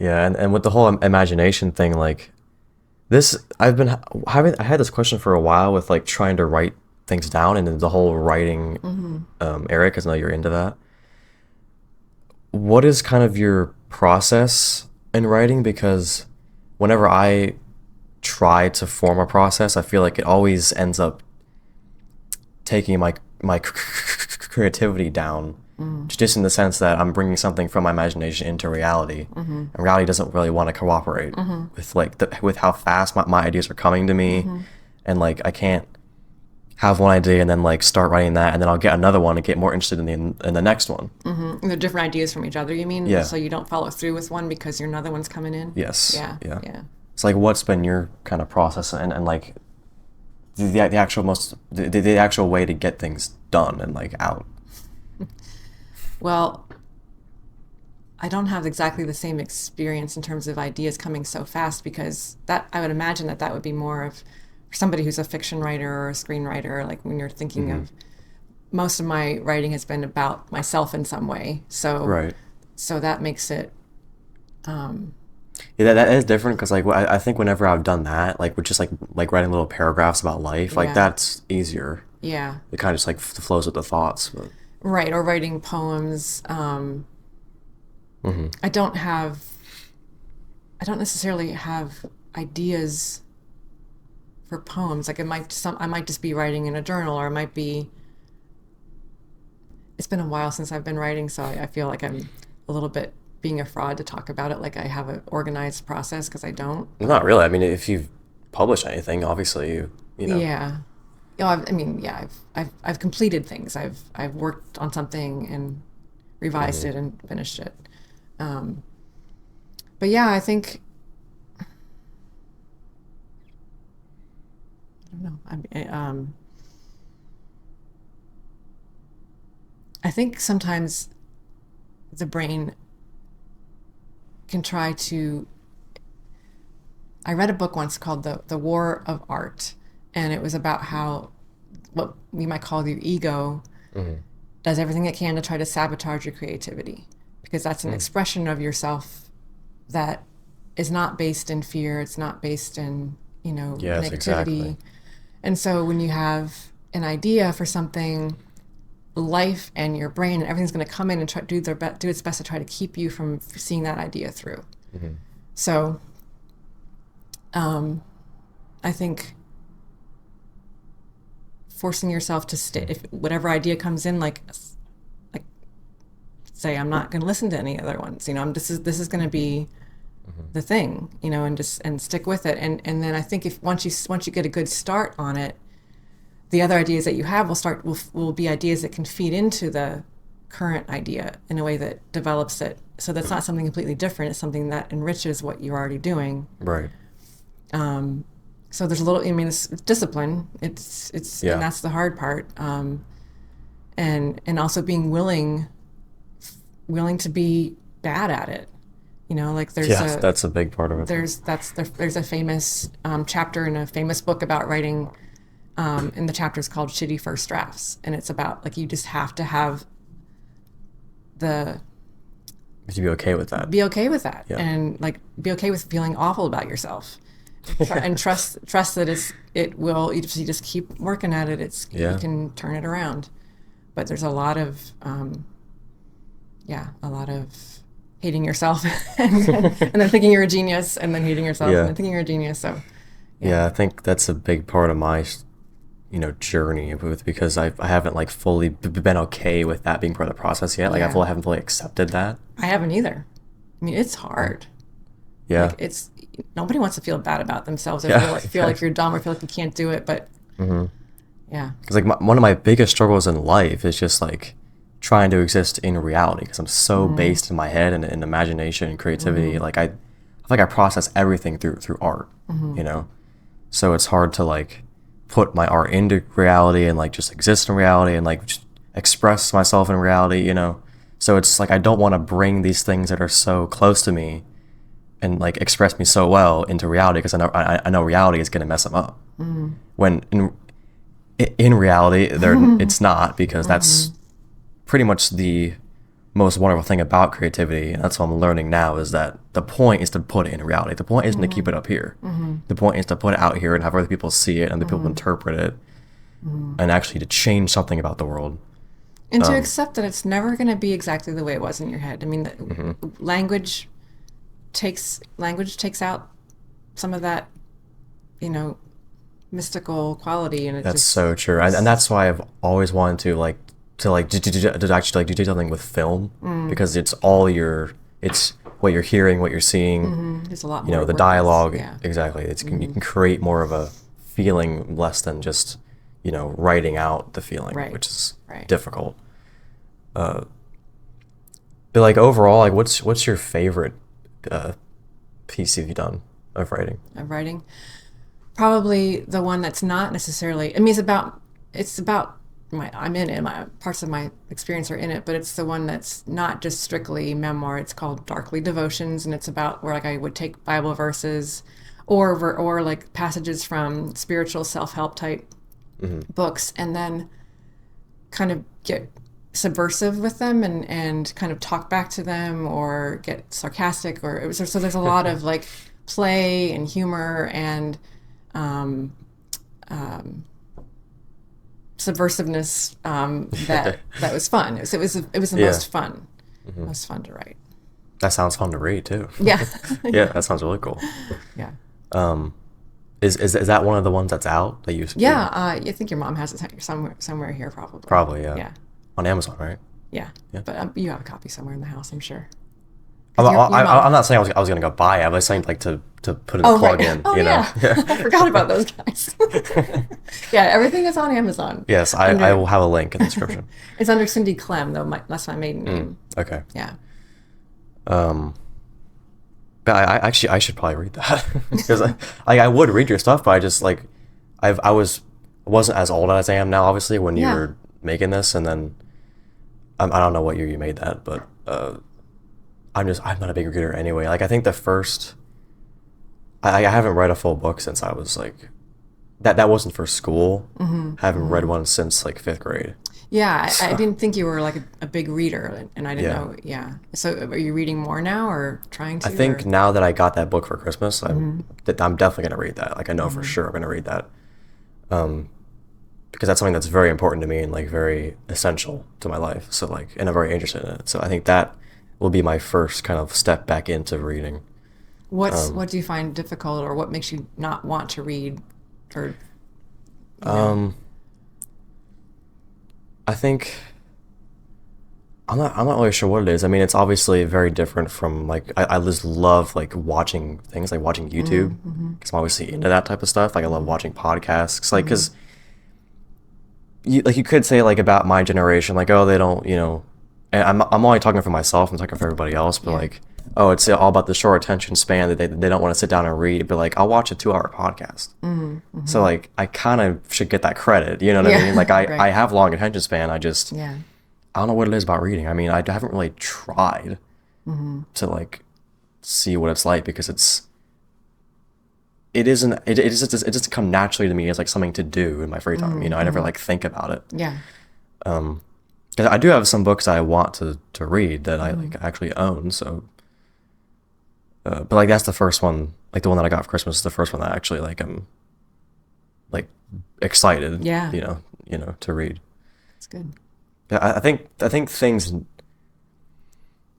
Yeah, and with the whole imagination thing, like this, I had this question for a while with like trying to write things down and then the whole writing area, because I know you're into that. What is kind of your process in writing? Because whenever I try to form a process, I feel like it always ends up taking my creativity down, just in the sense that I'm bringing something from my imagination into reality, and reality doesn't really want to cooperate with like with how fast my ideas are coming to me, and like I can't have one idea and then like start writing that, and then I'll get another one and get more interested in the next one. And they're different ideas from each other, you mean? Yeah. So you don't follow through with one because your another one's coming in? Yes. Yeah. Yeah. Yeah. It's like what's been your kind of process and like the actual the actual way to get things done and like out. Well, I don't have exactly the same experience in terms of ideas coming so fast, because that I would imagine that would be more of for somebody who's a fiction writer or a screenwriter, like when you're thinking of most of my writing has been about myself in some way. Right. So that makes it Yeah, that is different because like I think whenever I've done that, like with just like writing little paragraphs about life, like Yeah. that's easier. yeah. It kind of just like flows with the thoughts. But Right, or writing poems. I don't have I don't necessarily have ideas for poems. Like I might just be writing in a journal, or it might be. It's been a while since I've been writing, so I feel like I'm a little bit being a fraud to talk about it like I have an organized process, because I don't. not really. I mean, if you've published anything, obviously you know. Yeah. You know, I mean, yeah, I've completed things. I've worked on something and revised it and finished it. But yeah, I think I don't know. I think sometimes the brain can try to. I read a book once called The War of Art, and it was about how what we might call your ego does everything it can to try to sabotage your creativity, because that's an expression of yourself that is not based in fear. It's not based in, Yes, negativity. exactly. And so when you have an idea for something, life and your brain and everything's going to come in and try do its best to try to keep you from seeing that idea through. So I think forcing yourself to stay, if whatever idea comes in, like say, I'm not going to listen to any other ones, this is going to be the thing, and stick with it. And then I think if once you get a good start on it, the other ideas that you have will be ideas that can feed into the current idea in a way that develops it. So that's not something completely different. It's something that enriches what you're already doing. Right. So there's a little, it's discipline. It's Yeah. And that's the hard part. And also being willing to be bad at it. Like Yes, that's a big part of it. there's a famous chapter in a famous book about writing, and the chapter is called Shitty First Drafts, and it's about like you just have to have To be okay with that. be okay with that, Yeah. and like be okay with feeling awful about yourself, and trust that it will. You just keep working at it. Yeah. You can turn it around, but there's a lot of hating yourself and then thinking you're a genius, and then hating yourself Yeah. and then thinking you're a genius. So Yeah, I think that's a big part of my, journey because I haven't like fully been okay with that being part of the process yet. Like Yeah. I haven't fully accepted that. I haven't either. I mean, it's hard. Yeah. Like it's nobody wants to feel bad about themselves or Yeah. feel like you're dumb or feel like you can't do it. But yeah, Because like one of my biggest struggles in life is just like trying to exist in reality because I'm so based in my head and in imagination and creativity. Like I feel like I process everything through art, So it's hard to like put my art into reality and like just exist in reality and like just express myself in reality, So it's like I don't want to bring these things that are so close to me and like express me so well into reality because I know reality is going to mess them up. When in reality, it's not, because that's pretty much the most wonderful thing about creativity, and that's what I'm learning now, is that the point is to put it in reality. The point isn't to keep it up here. The point is to put it out here and have other people see it and the people interpret it, and actually to change something about the world. And to accept that it's never going to be exactly the way it was in your head. I mean, language takes out some of that, mystical quality, and That's so true, and that's why I've always wanted to actually do something with film, because it's what you're hearing, what you're seeing. there's a lot more The work dialogue. yeah. Exactly. You can create more of a feeling, less than just writing out the feeling, Right. which is Right. difficult. But like overall, like what's your favorite piece you've done of writing? Of writing. Probably the one that's not necessarily, I mean, it's about I'm in it, my parts of my experience are in it, but it's the one that's not just strictly memoir. It's called Darkly Devotions, and it's about where like I would take Bible verses or like passages from spiritual self-help type books, and then kind of get subversive with them and kind of talk back to them or get sarcastic, or so there's a lot of like play and humor and subversiveness that was fun. It was the most fun, most fun to write. That sounds fun to read too. Yeah. Yeah, that sounds really cool. Yeah. Is that one of the ones that's out that you? Yeah, I think your mom has it somewhere here, probably. Probably, yeah. Yeah. On Amazon, right? Yeah. But you have a copy somewhere in the house, I'm sure. I'm not saying I was gonna go buy it. I was saying like to put a plug in. Oh, yeah. I forgot about those guys. Yeah, everything is on Amazon. Yes, I will have a link in the description. It's under Cindy Clem, though. That's my maiden name. Okay. Yeah. But I should probably read that because I would read your stuff, but I just like I wasn't as old as I am now, obviously, when you were making this, and then I don't know what year you made that, but I'm not a big reader anyway. Like I think the first I haven't read a full book since I was like that wasn't for school. Haven't read one since like 5th grade. Yeah, I didn't think you were like a big reader, and I didn't know. Yeah. So are you reading more now, or trying to? I think now that I got that book for Christmas, I'm definitely going to read that. Like I know for sure I'm going to read that. Because that's something that's very important to me and like very essential to my life. So like, and I'm very interested in it. So I think that will be my first kind of step back into reading. What do you find difficult, or what makes you not want to read, or? I think I'm not really sure what it is. I mean, it's obviously very different from like I just love like watching things, like watching YouTube, because I'm obviously into that type of stuff. Like I love watching podcasts, like because you could say like about my generation, like oh they don't and I'm only talking for myself. I'm talking for everybody else, but like oh it's all about the short attention span that they don't want to sit down and read. But like I'll watch a 2-hour podcast, so like I kind of should get that credit. You know what I mean? Like I have long attention span. I just I don't know what it is about reading. I mean I haven't really tried to like see what it's like, because it doesn't come naturally to me as like something to do in my free time. I never like think about it. Yeah. Because I do have some books I want to read that I like actually own. So, but like that's the first one, like the one that I got for Christmas is the first one that I actually like I'm like excited. Yeah. To read. It's good. I think things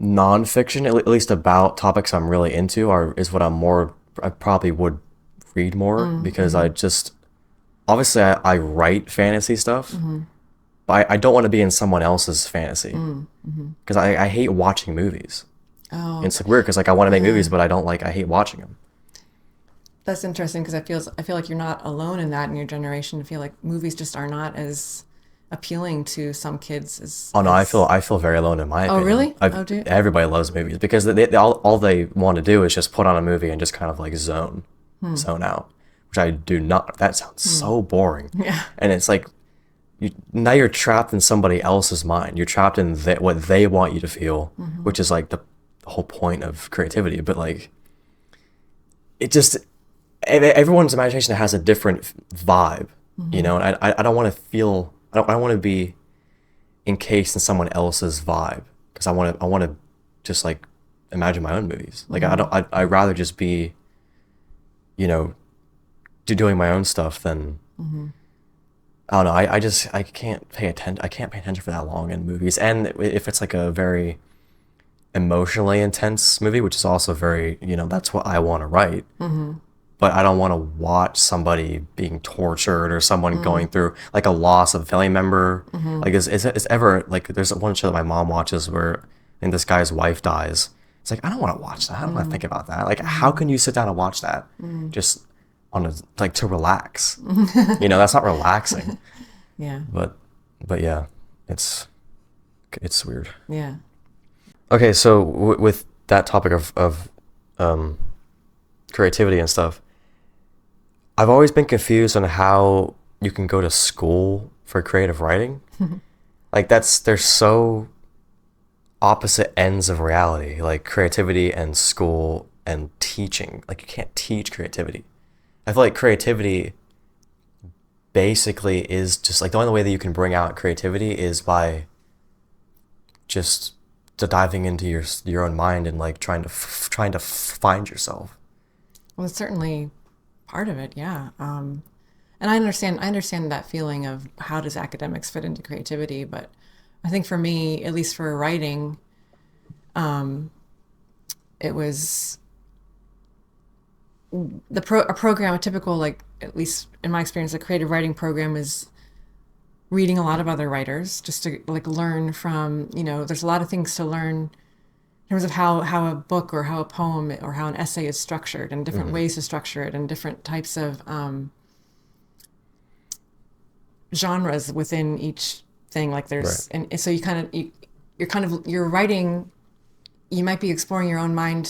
nonfiction, at least about topics I'm really into, is what I probably would read more, because I just obviously I write fantasy stuff. But I don't want to be in someone else's fantasy, because I hate watching movies. Oh, and it's like weird because like I want to make movies, but I hate watching them. That's interesting, because I feel like you're not alone in that in your generation. I feel like movies just are not as appealing to some kids as. Oh no, I feel very alone in my opinion. Oh really? Everybody loves movies because all they want to do is just put on a movie and just kind of like zone out, which I do not. That sounds so boring. Yeah. And it's like. Now you're trapped in somebody else's mind. You're trapped in what they want you to feel, which is like the whole point of creativity. But like, it just everyone's imagination has a different vibe, and I don't want to feel. I don't want to be encased in someone else's vibe. because I want to just like imagine my own movies. Like I'd rather just be, you know, doing my own stuff than I don't know. I can't pay attention. I can't pay attention for that long in movies. And if it's like a very emotionally intense movie, which is also very, that's what I want to write. But I don't want to watch somebody being tortured or someone going through like a loss of a family member. Like is ever like there's one show that my mom watches where and this guy's wife dies. It's like I don't want to watch that. I don't want to think about that. Like how can you sit down and watch that just on a like to relax? That's not relaxing. Yeah. But yeah, it's weird. Yeah. Okay, so with that topic of creativity and stuff, I've always been confused on how you can go to school for creative writing. Like they're so opposite ends of reality, like creativity and school and teaching. Like you can't teach creativity. I feel like creativity basically is just like the only way that you can bring out creativity is by just diving into your own mind and like trying to find yourself. Well, it's certainly part of it, yeah. And I understand that feeling of how does academics fit into creativity, but I think for me, at least for writing, it was a program, a typical, like, at least in my experience, a creative writing program is reading a lot of other writers just to like learn from, there's a lot of things to learn in terms of how a book or how a poem or how an essay is structured and different ways to structure it and different types of genres within each thing. Like there's, Right. and so you're writing, you might be exploring your own mind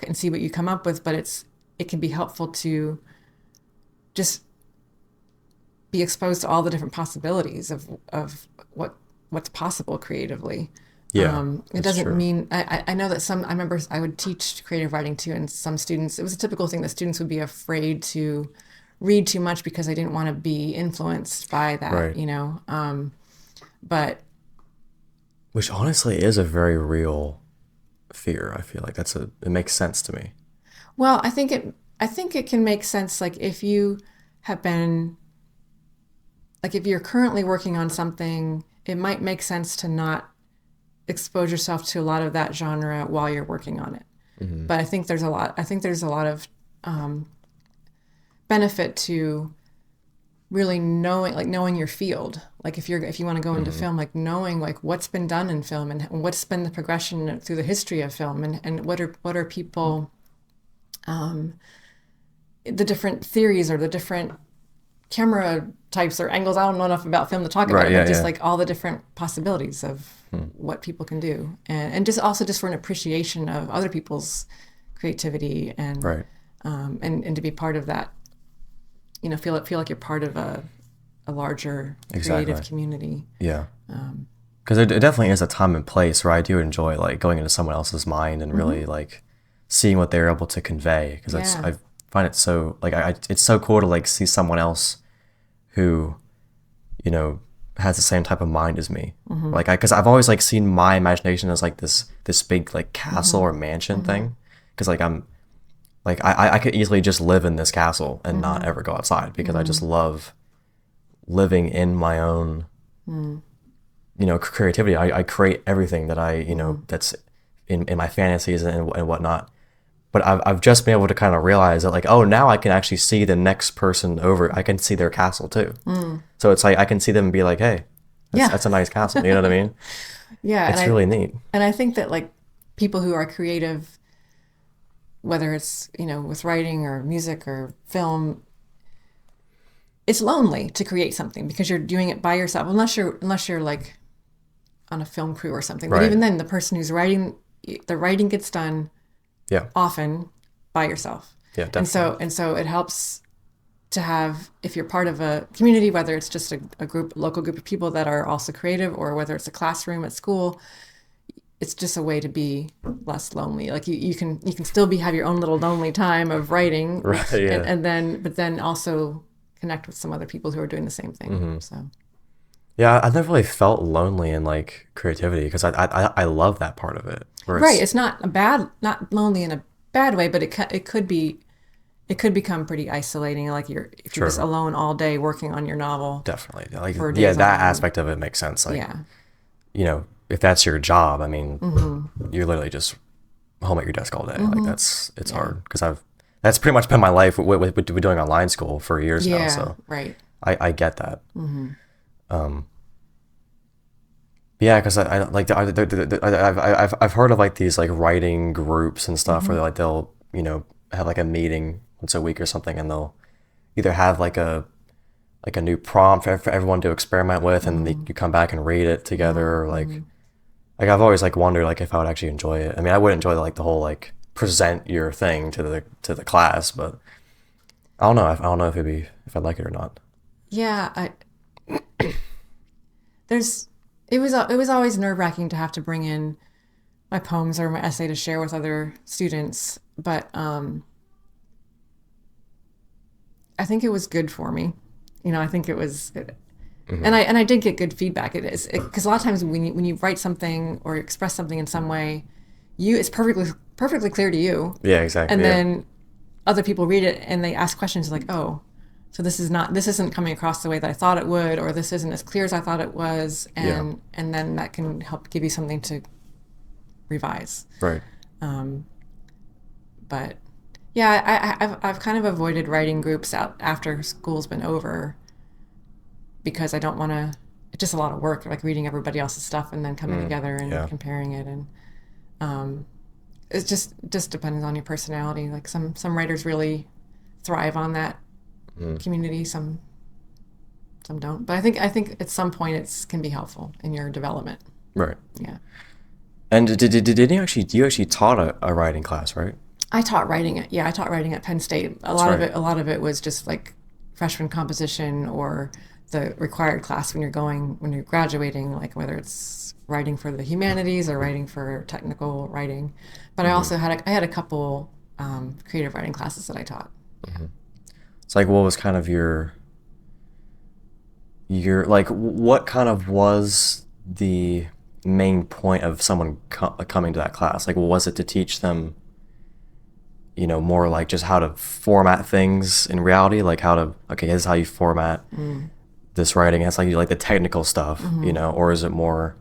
and see what you come up with, but it can be helpful to just be exposed to all the different possibilities of what's possible creatively. Yeah, It that's doesn't true. mean I know that I remember I would teach creative writing too, and some students, it was a typical thing that students would be afraid to read too much because they didn't want to be influenced by that, Right. But Which honestly is a very real fear. I feel like it makes sense to me. well, I think it can make sense, like if you have been, like if you're currently working on something, it might make sense to not expose yourself to a lot of that genre while you're working on it. But I think there's a lot of benefit to really knowing your field. Like if you want to go into film, like knowing like what's been done in film and what's been the progression through the history of film and what are people, the different theories or the different camera types or angles. I don't know enough about film to talk about Right, it, yeah, but just yeah. like all the different possibilities of what people can do, and just also just for an appreciation of other people's creativity and Right. and to be part of that, feel like you're part of a larger Exactly. creative community. Yeah. Because it definitely is a time and place where I do enjoy like going into someone else's mind and really like seeing what they're able to convey. Because Yeah. I find it so like it's so cool to like see someone else who, has the same type of mind as me. Like because I've always like seen my imagination as like this big like castle or mansion thing. Because like I could easily just live in this castle and not ever go outside because I just love living in my own creativity. I create everything that that's in my fantasies and whatnot. But I've just been able to kind of realize that like, oh, now I can actually see the next person over. I can see their castle too. So it's like I can see them and be like, hey, Yeah. that's a nice castle. You know what I mean? Yeah, It's really neat. And I think that like people who are creative, whether it's with writing or music or film, it's lonely to create something because you're doing it by yourself, unless you're like on a film crew or something. But Right. even then, the person who's writing, the writing gets done Yeah. often by yourself. Yeah, definitely. And so it helps to have, if you're part of a community, whether it's just a local group of people that are also creative, or whether it's a classroom at school, it's just a way to be less lonely. Like you can still have your own little lonely time of writing, Right, yeah. but then also connect with some other people who are doing the same thing. So Yeah, I've never really felt lonely in like creativity because I love that part of it. Where Right. It's not a bad, not lonely in a bad way, but it could be, it could become pretty isolating. Like if you're just true, alone all day working on your novel definitely. Like, for yeah, days on that end. aspect of it makes sense. Like, Yeah. you know, if that's your job, I mean, you're literally just home at your desk all day. Like it's Yeah. hard because that's pretty much been my life with doing online school for years now. Yeah. So Right. I get that. Yeah, because I like I've heard of like these like writing groups and stuff where like they'll have like a meeting once a week or something, and they'll either have like a new prompt for everyone to experiment with, and you come back and read it together, or like I've always like wondered like if I would actually enjoy it. I mean, I would enjoy like the whole like present your thing to the class, but I don't know. I don't know if I'd like it or not. Yeah. There's, it was always nerve wracking to have to bring in my poems or my essay to share with other students, but I think it was good for me. I think it was, and I did get good feedback. It is because a lot of times when you write something or express something in some way, it's perfectly clear to you, Yeah, exactly. and Yeah. then other people read it and they ask questions like, oh, so this isn't coming across the way that I thought it would, or this isn't as clear as I thought it was, Yeah. and then that can help give you something to revise. Right. But yeah, I've kind of avoided writing groups out after school's been over because I don't want to. It's just a lot of work, like reading everybody else's stuff and then coming together and Yeah. comparing it, and it just depends on your personality. Like some writers really thrive on that community, some don't. But I think at some point it can be helpful in your development. Right. Yeah. And did you actually taught a writing class, right? I taught writing at I taught writing at Penn State. right. A lot of it was just like freshman composition or the required class when you're graduating, like whether it's writing for the humanities or writing for technical writing. But I also I had a couple creative writing classes that I taught. It's like what was kind of your like what kind of was the main point of someone coming to that class? Like, was it to teach them, more like just how to format things in reality, like how to okay, this is how you format this writing. It's like the technical stuff, or is it more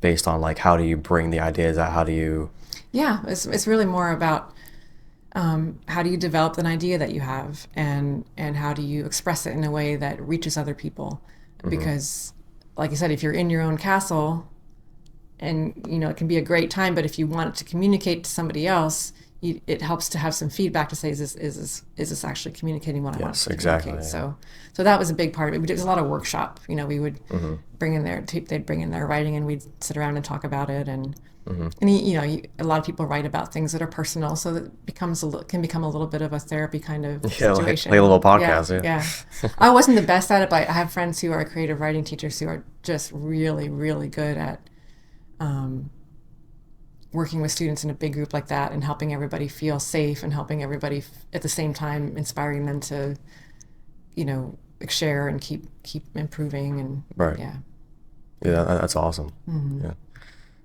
based on like how do you bring the ideas out? How do you? Yeah, it's really more about how do you develop an idea that you have, and how do you express it in a way that reaches other people? Because, like I said, if you're in your own castle, and it can be a great time, but if you want it to communicate to somebody else, it helps to have some feedback to say, is this actually communicating what I want it Yes, to exactly. communicate? Yeah. So that was a big part of it. We did a lot of workshop. We would they'd bring in their writing, and we'd sit around and talk about it, and a lot of people write about things that are personal, so that can become a little bit of a therapy kind of Yeah, situation. like a little podcast. Yeah. I wasn't the best at it, but I have friends who are creative writing teachers who are just really, really good at working with students in a big group like that and helping everybody feel safe and helping everybody at the same time inspiring them to, share and keep improving and Right. yeah. Yeah, that's awesome. Yeah.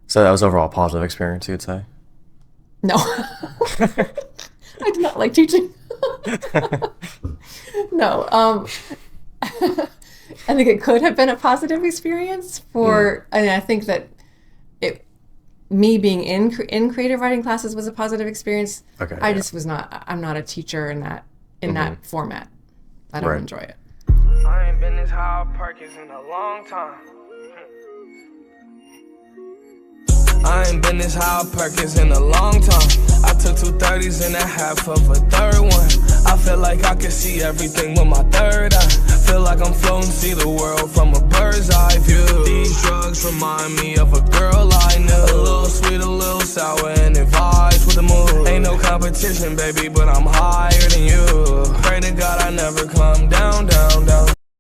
So that was overall a positive experience, you'd say? No, I did not like teaching. No, I think it could have been a positive experience and I think that me being in creative writing classes was a positive experience. Okay. I Yeah. just was not. I'm not a teacher in that format. I don't Right. enjoy it. I ain't been this high on Perkins in a long time. I ain't been this high on Perkins in a long time. I took 230s and a half of a third one. I feel like I can see everything with my third eye. Feel like I'm floating, see the world from a bird's eye view. These drugs remind me of a girl I knew. A little sweet, a little sour, and it vibes with the mood. Ain't no competition, baby, but I'm higher than you. Pray to God I never come down, down, down.